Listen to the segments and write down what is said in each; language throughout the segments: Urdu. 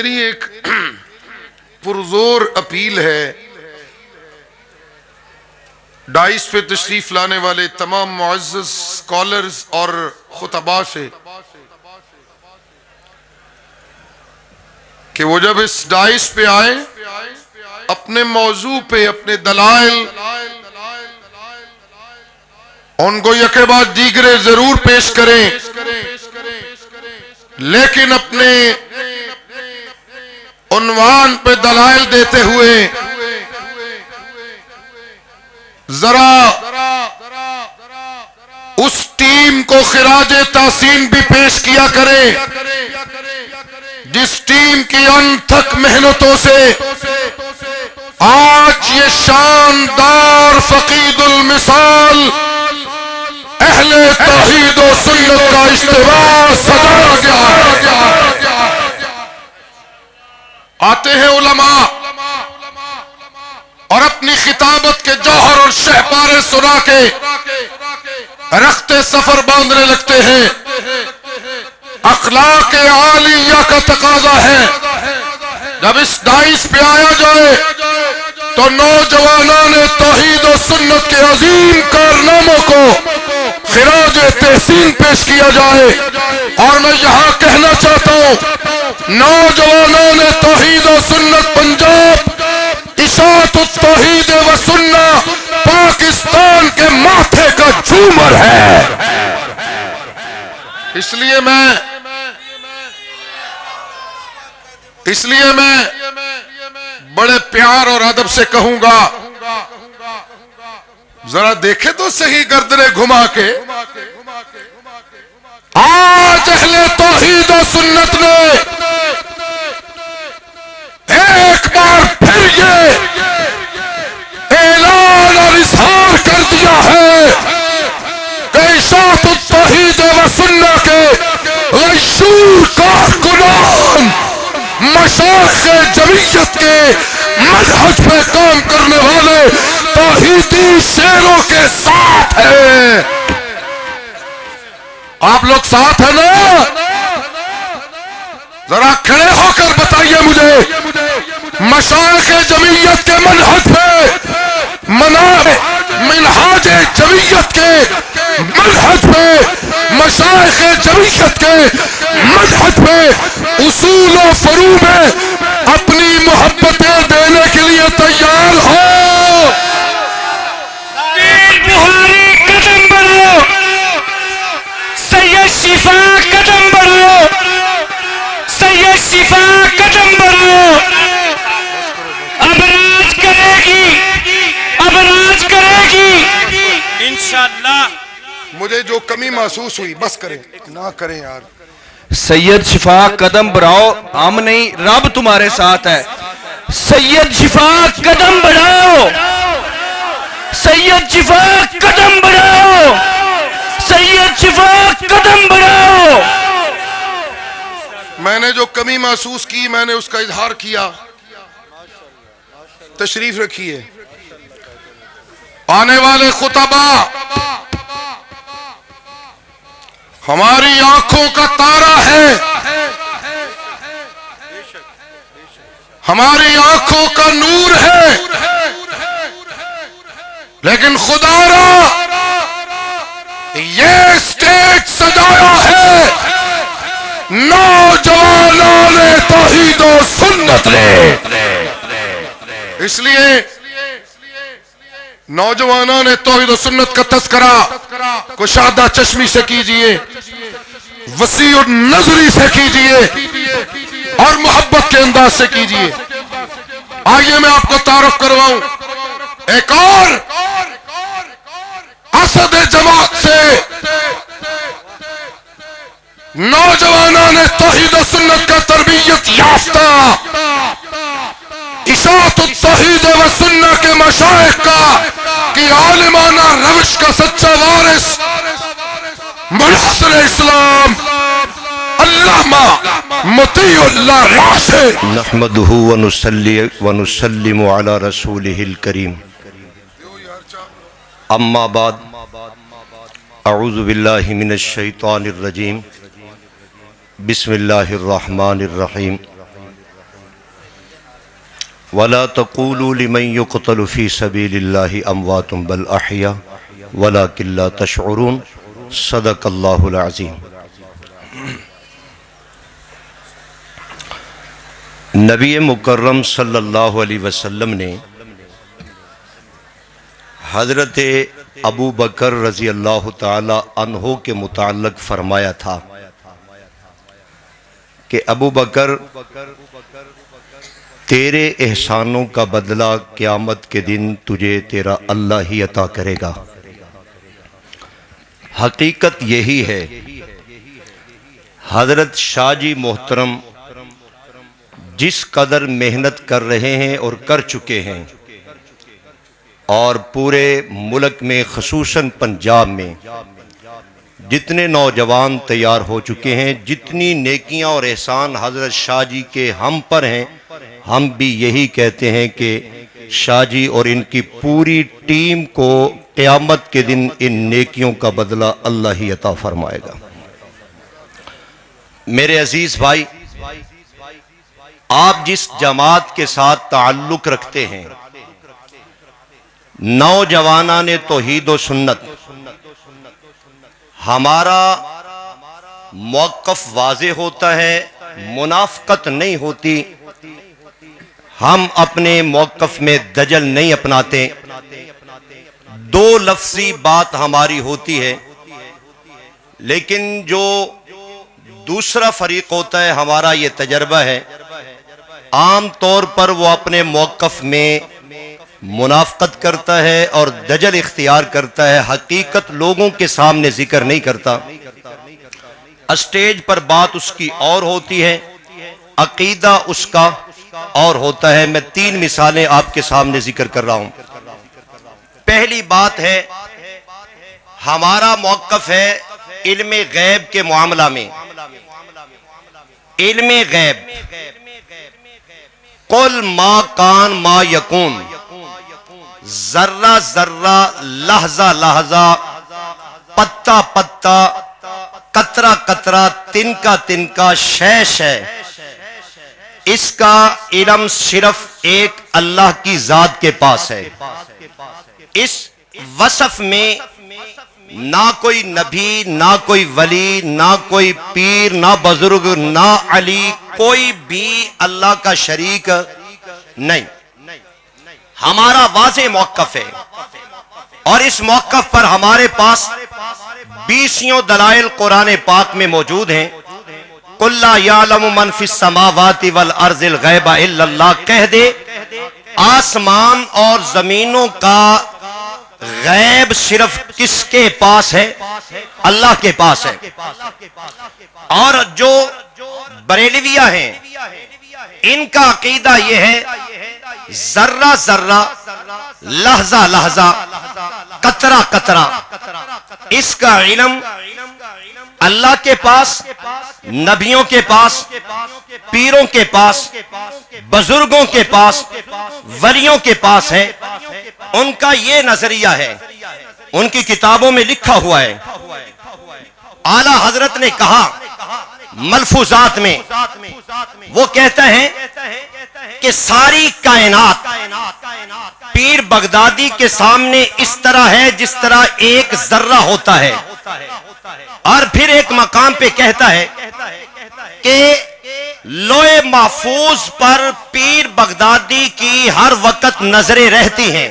میری ایک پرزور اپیل ہے ڈائس پہ تشریف لانے والے تمام معزز سکالرز اور خطباء سے کہ وہ جب اس ڈائس پہ آئیں اپنے موضوع پہ اپنے دلائل ان کو یکے بعد دیگرے ضرور پیش کریں، لیکن اپنے عنوان پہ دلائل دیتے ہوئے ذرا اس ٹیم کو خراج تحسین بھی پیش کیا کریں جس ٹیم کی انتھک محنتوں سے آج یہ شاندار فقید المثال اہل توحید و سنت کا اجتماع سجایا گیا ہے۔ آتے ہیں علماء اور اپنی خطابت کے جوہر اور شہپارے سنا کے رخت سفر باندھنے لگتے ہیں۔ اخلاق عالیہ کا تقاضا ہے جب اس ڈائس پہ آیا جائے تو نوجوانان توحید و سنت کے عظیم کارناموں کو خراج تحسین پیش کیا جائے۔ اور میں یہاں کہنا چاہتا ہوں نوجوانان توحید و سنت پنجاب اشاعت التوحید و سنت پاکستان کے ماتھے کا جھومر ہے۔ اس لیے میں بڑے پیار اور ادب سے کہوں گا ذرا دیکھے تو صحیح گردنے گھما کے آج اہل توحید و سنت نے ایک بار پھر یہ اعلان اور اظہار کر دیا ہے کہ اشاعت التوحید و سنت کے غیور کارکنان مشائخ جمعیت کے منہج پہ کام کرنے والے توحیدی شیروں کے ساتھ ہیں۔ آپ لوگ ساتھ ہیں نا؟ ذرا کھڑے ہو کر بتائیے مجھے مشائخ جمعیت کے منہج پہ منہاج جمعیت کے منہج پہ مشائخ جمعیت کے منہج پہ اصول و فروع میں اپنی محبتیں دینے کے لیے تیار ہو؟ بہاری قدم بڑھو، سید شفا قدم بڑھو، سید شفا قدم بڑھو۔ اب راج کرے گی، اب راج کرے گی انشاءاللہ۔ مجھے جو کمی محسوس ہوئی بس کریں نہ کریں یار۔ سید شفا قدم بڑھاؤ، ہم نہیں رب تمہارے ساتھ ہے۔ سید شفا قدم بڑھاؤ، سید شفا قدم بڑھاؤ، سید شفا قدم بڑھاؤ۔ میں نے جو کمی محسوس کی میں نے اس کا اظہار کیا۔ تشریف رکھیے آنے والے خطباء ہماری آنکھوں کا تارا ہے، ہماری آنکھوں کا نور ہے، لیکن خدا را یہ سٹیج سجایا ہے نوجوانان توحید و سنت نے۔ اس لیے نوجوانان توحید و سنت کا تذکرہ کشادہ چشمی سے کیجئے، وسیع النظری سے کیجئے اور محبت کے انداز سے کیجئے۔ آئیے میں آپ کو تعارف کرواؤں ایک اور اسد جماعت سے نوجوانان توحید و سنت کا تربیت یافتہ اشاعت التوحید و سنت کے مشائخ کا کی عالمانہ روش کا سچا وارث مناصر اسلام علامہ مطیع اللہ راشد نحمده ونصلي ونسلم على رسوله الكريم اما بعد اعوذ باللہ من الشیطان الرجیم بسم اللہ الرحمن الرحیم ولا تقولوا لمن يقتل في سبيل الله اموات بل احياء ولكن لا تشعرون صدق اللہ العظیم۔ نبی مکرم صلی اللہ علیہ وسلم نے حضرت ابو بکر رضی اللہ تعالی عنہ کے متعلق فرمایا تھا کہ ابو بکر تیرے احسانوں کا بدلہ قیامت کے دن تجھے تیرا اللہ ہی عطا کرے گا۔ حقیقت یہی ہے، حضرت شاہ جی محترم جس قدر محنت کر رہے ہیں اور کر چکے ہیں، اور پورے ملک میں خصوصاً پنجاب میں جتنے نوجوان تیار ہو چکے ہیں، جتنی نیکیاں اور احسان حضرت شاہ جی کے ہم پر ہیں، ہم بھی یہی کہتے ہیں کہ شاہ جی اور ان کی پوری ٹیم کو قیامت کے دن ان نیکیوں کا بدلہ اللہ ہی عطا فرمائے گا۔ میرے عزیز بھائی، آپ جس جماعت کے ساتھ تعلق رکھتے ہیں، نوجوانان توحید و سنت، ہمارا موقف واضح ہوتا ہے، منافقت نہیں ہوتی، ہم اپنے موقف میں دجل نہیں اپناتے، دو لفظی بات ہماری ہوتی ہے، لیکن جو دوسرا فریق ہوتا ہے، ہمارا یہ تجربہ ہے، عام طور پر وہ اپنے موقف میں منافقت کرتا ہے اور دجل اختیار کرتا ہے، حقیقت لوگوں کے سامنے ذکر نہیں کرتا، اسٹیج پر بات اس کی اور ہوتی ہے، عقیدہ اس کا اور ہوتا ہے۔ میں 3 مثالیں آپ کے سامنے ذکر کر رہا ہوں۔ پہلی بات ہے، ہمارا موقف ہے علم غیب کے معاملہ میں۔ علم غیب، قل ما کان ما یکون، ذرہ ذرہ، لحظہ لحظہ، پتہ پتہ، قطرہ قطرہ، تنکا تنکا، شے شے، اس کا علم صرف ایک اللہ کی ذات کے پاس ہے۔ اس وصف میں نہ کوئی نبی، نہ کوئی ولی، نہ کوئی پیر، نہ بزرگ، نہ علی، کوئی بھی اللہ کا شریک نہیں۔ ہمارا واضح موقف ہے، اور اس موقف پر ہمارے پاس 20 دلائل قرآن پاک میں موجود ہیں۔ قُلْ لَا يَعْلَمُ مَنْ فِي السَّمَاوَاتِ وَالْأَرْضِ الْغَيْبَ إِلَّا اللَّهُ، کہہ دے آسمان اور زمینوں کا غیب صرف کس کے پاس ہے؟ اللہ کے پاس ہے۔ اور جو بریلویہ ہیں، ان کا عقیدہ یہ ہے، ذرہ ذرہ، لحظہ لحظہ، قطرہ قطرہ، اس کا علم اللہ کے پاس، نبیوں کے پاس، پیروں کے پاس، بزرگوں کے پاس، ولیوں کے پاس ہے۔ ان کا یہ نظریہ ہے، ان کی کتابوں میں لکھا ہوا ہے۔ اعلیٰ حضرت نے کہا ملفوظات میں، وہ کہتا ہے کہ ساری کائنات پیر بغدادی کے سامنے اس طرح ہے جس طرح ایک ذرہ ہوتا ہے، اور پھر ایک مقام پہ کہتا ہے کہ لوح محفوظ پر پیر بغدادی کی ہر وقت نظریں رہتی ہیں۔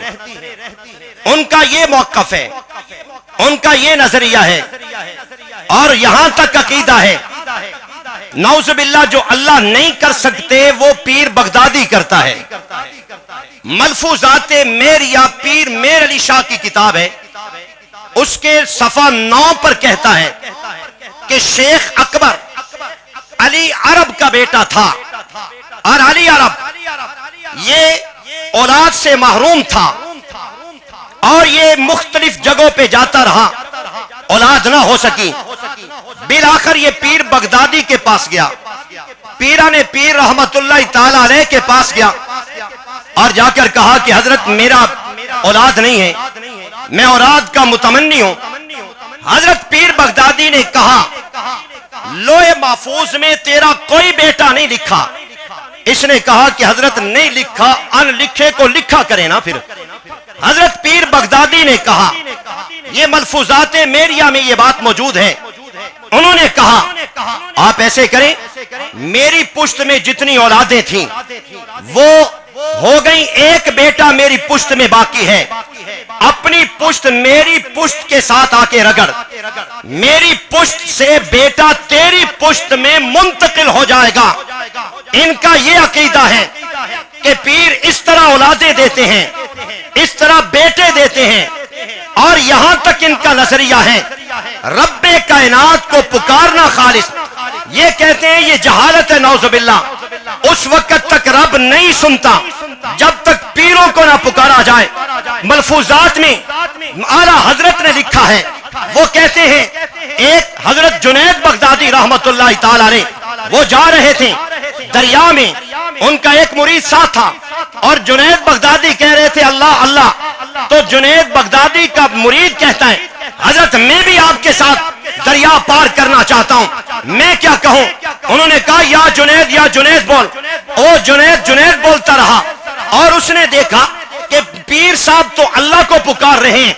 ان کا یہ موقف ہے، ان کا یہ نظریہ ہے، اور یہاں تک عقیدہ ہے، نعوذ باللہ جو اللہ نہیں کر سکتے وہ پیر بغدادی کرتا ہے۔ ملفوظات میریا، پیر میر علی شاہ کی کتاب ہے، اس کے صفحہ 9 پر کہتا ہے کہ شیخ اکبر علی عرب کا بیٹا تھا، اور علی عرب یہ اولاد سے محروم تھا، اور یہ مختلف جگہوں پہ جاتا رہا، اولاد نہ ہو سکی۔ بالآخر یہ پیر بغدادی کے پاس گیا، پیران پیر رحمت اللہ تعالی علیہ کے پاس گیا، اور جا کر کہا کہ حضرت میرا اولاد نہیں ہے، میں اولاد کا متمنی ہوں۔ حضرت پیر بغدادی نے کہا لوح محفوظ میں تیرا کوئی بیٹا نہیں لکھا، اس نے کہا کہ حضرت نہیں لکھا، ان لکھے کو لکھا کرے نا پھر۔ حضرت پیر بغدادی نے کہا، یہ ملفوظات میریہ میں یہ بات موجود ہے، انہوں نے کہا آپ ایسے کریں، میری پشت میں جتنی اولادیں تھیں وہ ہو گئی، ایک بیٹا میری پشت میں باقی ہے، اپنی پشت میری پشت کے ساتھ آ کے رگڑ، میری پشت سے بیٹا تیری پشت میں منتقل ہو جائے گا۔ ان کا یہ عقیدہ ہے کہ پیر اس طرح اولادیں دیتے ہیں، اس طرح بیٹے دیتے ہیں، اور یہاں تک ان کا نظریہ ہے رب کائنات کو پکارنا خالص، یہ کہتے ہیں یہ جہالت ہے نعوذ باللہ، اس وقت تک رب نہیں سنتا جب تک پیروں کو نہ پکارا جائے۔ ملفوظات میں اعلیٰ حضرت نے لکھا ہے، وہ کہتے ہیں ایک حضرت جنید بغدادی رحمت اللہ تعالی علیہ، وہ جا رہے تھے دریا میں، ان کا ایک مرید ساتھ تھا، اور جنید بغدادی کہہ رہے تھے اللہ اللہ، تو جنید بغدادی کا مرید کہتا ہے حضرت میں بھی آپ کے ساتھ دریا پار کرنا چاہتا ہوں، میں کیا کہوں؟ انہوں نے کہا یا جنید بول۔ او جنید بولتا رہا، اور اس نے دیکھا کہ پیر صاحب تو اللہ کو پکار رہے ہیں،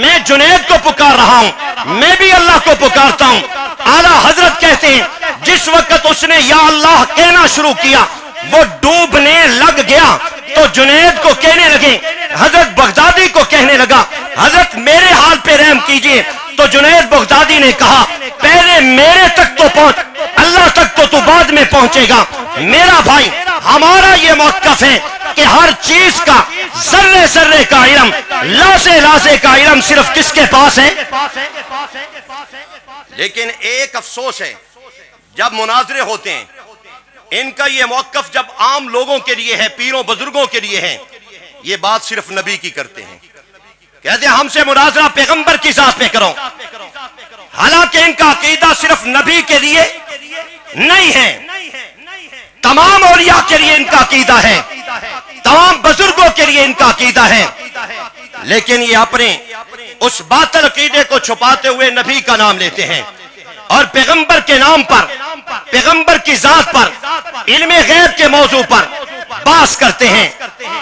میں جنید کو پکار رہا ہوں، میں بھی اللہ کو پکارتا ہوں۔ اعلیٰ حضرت کہتے ہیں جس وقت اس نے یا اللہ کہنا شروع کیا وہ ڈوبنے لگ گیا، تو جنید کو کہنے لگے، حضرت بغدادی کو کہنے لگا حضرت میرے حال پہ رحم کیجئے، تو جنید بغدادی نے کہا پہلے میرے تک تو پہنچ، اللہ تک تو بعد میں پہنچے گا۔ میرا بھائی ہمارا یہ موقف ہے کہ ہر چیز کا ذرے کا علم، لازے کا علم صرف کس کے پاس ہے؟ لیکن ایک افسوس ہے جب مناظرے ہوتے ہیں، ان کا یہ موقف جب عام لوگوں کے لیے ہے، پیروں بزرگوں کے لیے ہے، یہ بات صرف نبی کی کرتے ہیں، کہتے ہیں ہم سے مناظرہ پیغمبر کی ذات پہ کرو، حالانکہ ان کا عقیدہ صرف نبی کے لیے نہیں ہے، تمام اولیاء کے لیے ان کا عقیدہ ہے، تمام بزرگوں کے لیے ان کا عقیدہ ہے، لیکن یہ اپنے اس باطل عقیدے کو چھپاتے ہوئے نبی کا نام لیتے ہیں، اور پیغمبر کے نام پر، پیغمبر کی ذات پر، علم غیب کے موضوع پر بحث کرتے ہیں۔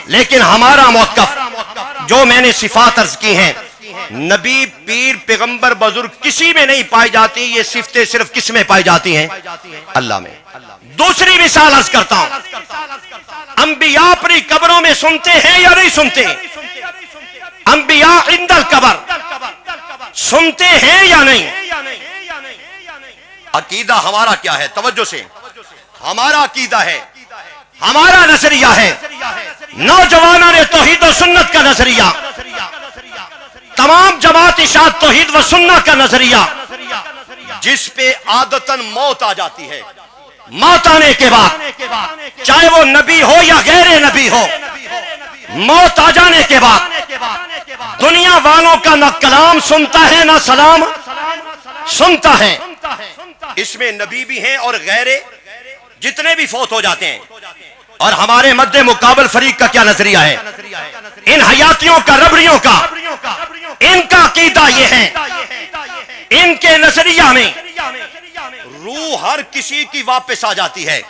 لیکن ہمارا موقف جو میں نے صفات عرض کی ہیں، نبی، پیر، پیغمبر، بزرگ کسی میں نہیں پائی جاتی، یہ صفتیں صرف کس میں پائی جاتی ہیں؟ اللہ میں۔ دوسری مثال عرض کرتا ہوں، انبیاء اپنی قبروں میں سنتے ہیں یا نہیں سنتے؟ انبیاء عند القبر سنتے ہیں یا نہیں؟ عقیدہ ہمارا کیا ہے؟ توجہ سے، ہمارا عقیدہ ہے، ہمارا نظریہ ہے، نوجوانوں نے توحید و سنت کا نظریہ، تمام جماعت اشاعت توحید و سنت کا نظریہ، جس پہ عادتاً موت آ جاتی ہے، موت آنے کے بعد چاہے وہ نبی ہو یا غیر نبی ہو، موت آ جانے کے بعد دنیا والوں کا نہ کلام سنتا ہے نہ سلام سنتا ہے۔ اس میں نبی بھی ہیں اور غیر، جتنے بھی فوت ہو جاتے ہیں۔ اور ہمارے مد مقابل فریق کا کیا نظریہ ہے؟ ان حیاتیوں کا، ربڑیوں کا، ان کا عقیدہ یہ ہے، ان کے نظریہ میں روح ہر کسی کی واپس آ جاتی ہے،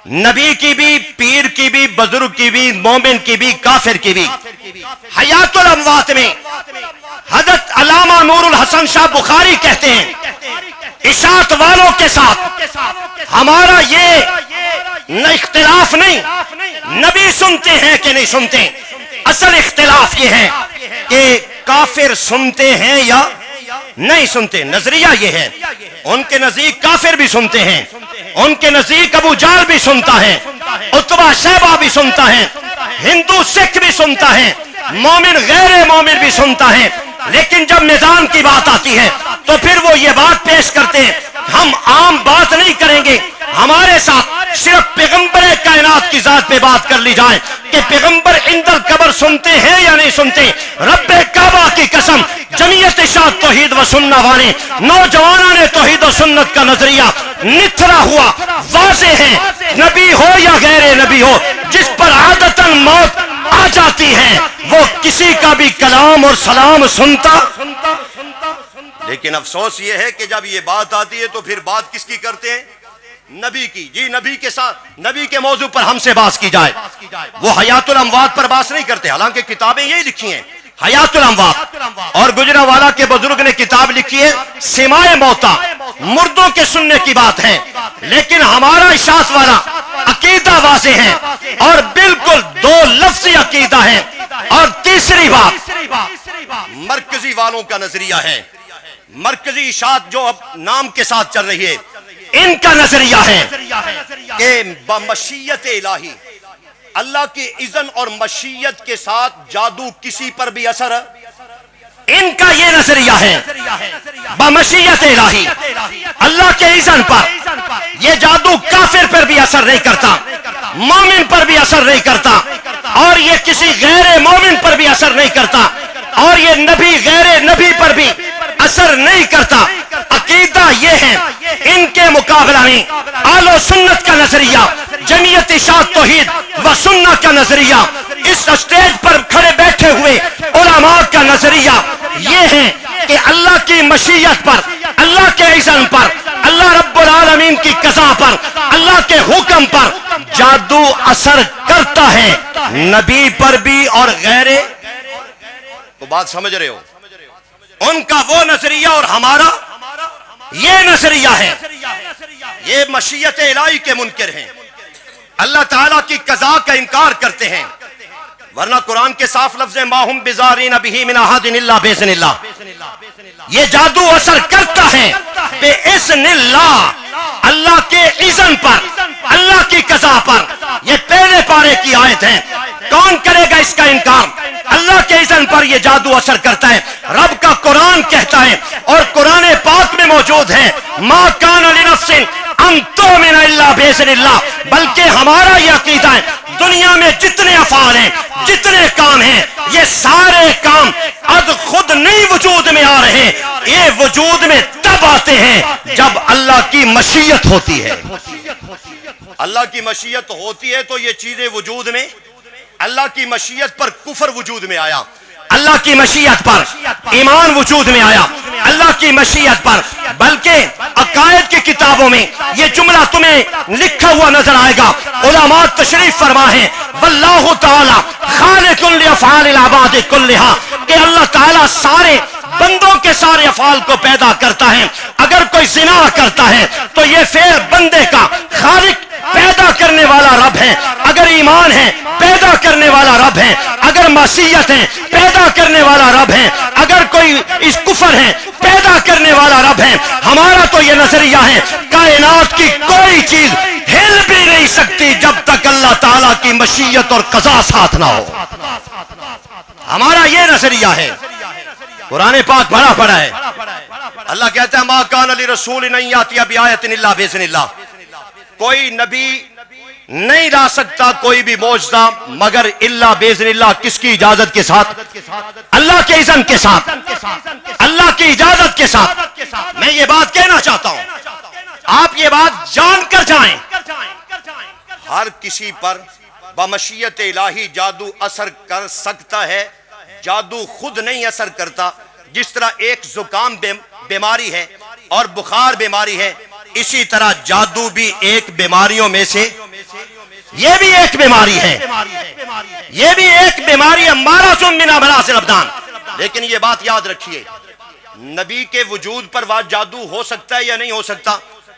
نبی کی بھی، پیر کی بھی، بزرگ کی بھی، مومن کی بھی، کافر کی بھی۔ حیات الاموات میں حضرت علامہ نور الحسن شاہ بخاری کہتے ہیں اشاعت والوں کے ساتھ ہمارا یہ نہ اختلاف نہیں نبی سنتے ہیں کہ نہیں سنتے، اصل اختلاف یہ ہے کہ کافر سنتے ہیں یا نہیں سنتے۔ نظریہ یہ ہے، ان کے نزدیک کافر بھی سنتے ہیں، ان کے نزدیک ابو جہل بھی سنتا ہے، عتبہ شیبہ بھی سنتا ہے، ہندو سکھ بھی سنتا ہے، مومن غیر مومن بھی سنتا ہے، لیکن جب میدان کی بات آتی ہے تو پھر وہ یہ بات پیش کرتے ہیں ہم عام بات نہیں کریں گے، ہمارے ساتھ صرف پیغمبر کائنات کی ذات پہ بات کر لی جائے کہ پیغمبر عند القبر سنتے ہیں یا نہیں سنتے۔ رب کعبہ کی قسم، جمعیت اشاعت توحید و سنت والے نوجوانوں نے توحید و سنت کا نظریہ نتھرا ہوا واضح ہے، نبی ہو یا غیر نبی ہو، جس پر عادتاً موت آ جاتی ہے وہ کسی کا بھی کلام اور سلام سنتا۔ لیکن افسوس یہ ہے کہ جب یہ بات آتی ہے تو پھر بات کس کی کرتے ہیں؟ نبی کی، جی نبی کے ساتھ، نبی کے موضوع پر ہم سے بات کی جائے، وہ حیات الاموات پر بات نہیں کرتے، حالانکہ کتابیں یہی لکھی ہیں حیات الاموات. اور گجرانوالہ کے بزرگ نے کتاب لکھی ہے سماع موتا، مردوں کے سننے کی بات ہے. لیکن ہمارا اشاعت والا عقیدہ واضح ہے اور بالکل دو لفظی عقیدہ ہے. اور تیسری بات مرکزی والوں کا نظریہ ہے، مرکزی اشاعت جو اب نام کے ساتھ چل رہی ہے، ان کا نظریہ ہے کہ بمشیت الہی، اللہ کی اذن اور مشیت کے ساتھ جادو کسی پر بھی اثر، ان کا یہ نظریہ ہے بمشیت الہی، اللہ کے اذن پر یہ جادو کافر پر بھی اثر نہیں کرتا، مومن پر بھی اثر نہیں کرتا، اور یہ کسی غیر مومن پر بھی اثر نہیں کرتا، اور یہ نبی غیر نبی پر بھی اثر نہیں کرتا. عقیدہ یہ ہے. ان کے مقابلہ میں اہل و سنت کا نظریہ، جمعیت اشاعت توحید و سنت کا نظریہ، اس اسٹیج پر کھڑے بیٹھے ہوئے علماء کا نظریہ یہ ہے کہ اللہ کی مشیت پر، اللہ کے اذن پر، اللہ رب العالمین کی قضا پر، اللہ کے حکم پر جادو اثر کرتا ہے، نبی پر بھی اور غیر. تو بات سمجھ رہے ہو؟ ان کا وہ نظریہ اور ہمارا یہ نظریہ ہے. یہ مشیت الہی کے منکر ہیں، اللہ تعالیٰ کی قضا کا انکار کرتے ہیں. ورنہ قرآن کے صاف لفظ ما ہم بزارین بہ من احد الا باذن اللہ. یہ جادو اثر کرتا ہے باذن اللہ، اللہ کے اذن پر، اللہ کی قضا پر. یہ پہلے پارے کی آیت ہے. کون کرے گا اس کا انکار؟ اللہ کے اذن پر یہ جادو اثر کرتا ہے. رب کا قرآن کہتا ہے اور قرآن پاک میں موجود ہے ما کان لنفس ان تؤمن الا باذن اللہ. بلکہ ہمارا یہ عقیدہ ہے دنیا میں جتنے افعال ہیں، جتنے کام ہیں، یہ سارے کام از خود نہیں وجود میں آ رہے، یہ وجود میں تب آتے ہیں جب اللہ کی مشیت ہوتی ہے. اللہ کی مشیت ہوتی ہے تو یہ چیزیں وجود میں، اللہ کی مشیت پر کفر وجود میں آیا، اللہ کی مشیت پر ایمان وجود میں آیا، اللہ کی مشیت پر. بلکہ عقائد کی کتابوں میں یہ جملہ تمہیں لکھا ہوا نظر آئے گا. علماء تشریف فرما ہے واللہ تعالی خالق لافعال العباد کلھا، کہ اللہ تعالی سارے بندوں کے سارے افعال کو پیدا کرتا ہے. اگر کوئی زنا کرتا ہے تو یہ فعل بندے کا، خالق پیدا کرنے والا رب ہے. اگر ایمان ہے پیدا کرنے والا رب ہے. اگر معصیت ہے پیدا کرنے والا رب ہے. اگر کوئی اس کفر ہے پیدا کرنے والا رب ہے. ہمارا تو یہ نظریہ ہے کائنات کی کوئی چیز ہل بھی نہیں سکتی جب تک اللہ تعالیٰ کی مشیت اور قضا ساتھ نہ ہو. ہمارا یہ نظریہ ہے. قرآن پاک بھرا پڑا ہے. اللہ کہتا ہے ما کان لرسول ان یاتی بآیۃ الا باذن اللہ. کوئی نبی نہیں لا سکتا کوئی بھی معجزہ مگر الا باذن اللہ. کس کی اجازت کے ساتھ؟ اللہ کے اذن کے ساتھ، اللہ کی اجازت کے ساتھ. میں یہ بات کہنا چاہتا ہوں، آپ یہ بات جان کر جائیں، ہر کسی پر بمشیت الہی جادو اثر کر سکتا ہے. جادو خود نہیں اثر کرتا. جس طرح ایک زکام بیماری ہے اور بخار بیماری ہے، اسی طرح جادو بھی ایک بیماریوں میں سے، یہ بھی ایک بیماری ہے، یہ بھی ایک بیماری ہے مرض من امراض الابدان. لیکن یہ بات یاد رکھیے، نبی کے وجود پر وہ جادو ہو سکتا ہے یا نہیں ہو سکتا،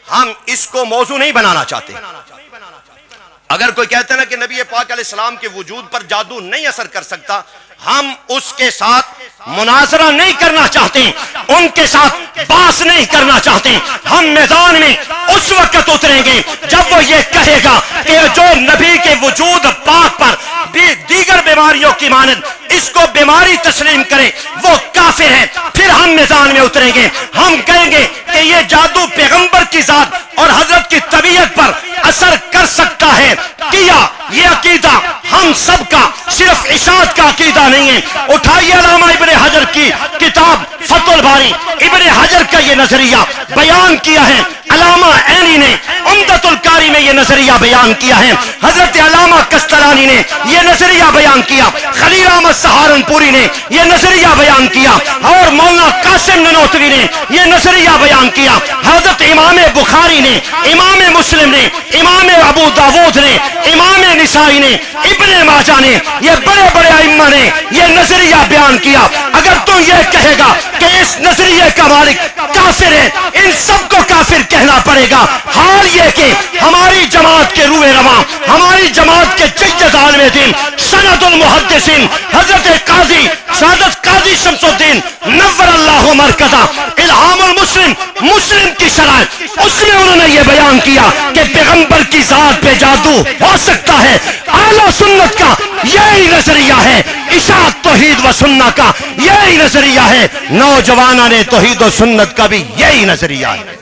ہم اس کو موضوع نہیں بنانا چاہتے. اگر کوئی کہتا ہے نا کہ نبی پاک علیہ السلام کے وجود پر جادو نہیں اثر کر سکتا، ہم اس کے ساتھ مناظرہ نہیں کرنا چاہتے، ان کے ساتھ بحث نہیں کرنا چاہتے. ہم میدان میں اس وقت اتریں گے جب وہ یہ کہے گا کہ جو نبی کے وجود پاک پر دیگر بیماریوں کی مانند اس کو بیماری تسلیم کرے وہ کافر ہے. پھر ہم میدان میں اتریں گے، ہم کہیں گے کہ یہ جادو پیغمبر کی ذات اور حضرت کی طبیعت پر اثر کر سکتا ہے. کیا یہ عقیدہ ہم سب کا، صرف اشاعت کا عقیدہ نہیں ہے. اٹھائیے علامہ ابن حجر کی کتاب فتح الباری، ابن حجر کا یہ نظریہ بیان کیا ہے. علامہ عینی نے عمدۃ القاری میں یہ نظریہ بیان کیا ہے. حضرت علامہ کستلانی کرانی نے یہ نظریہ بیان کیا, خلیل احمد سہارنپوری نے یہ نظریہ بیان کیا, اور مولانا قاسم ننوتوی نے یہ نظریہ بیان کیا, حضرت امام بخاری نے, امام مسلم نے, امام ابو داود نے, امام نسائی نے, ابن ماجہ نے, یہ بڑے بڑے ائمہ نے یہ نظریہ بیان کیا. اگر تو یہ کہے گا کہ اس نظریے کا مالک کافر ہے, ان سب کو کافر کہنا پڑے گا. حال یہ کہ ہماری جماعت کے روح رواں, ہماری جماعت کے جید عالم دین, سند المحدثین حضرت قاضی سعادت قاضی شمس الدین نور اللہ مرکزہ, الہام المسلم, مسلم کی شرح, اس میں انہوں نے یہ بیان کیا کہ پیغمبر کی ذات پہ جادو ہو سکتا ہے. اعلی سنت کا یہی نظریہ ہے, اشاعت توحید و سنت کا یہی نظریہ ہے, نوجوانان توحید و سنت کا بھی یہی نظریہ ہے.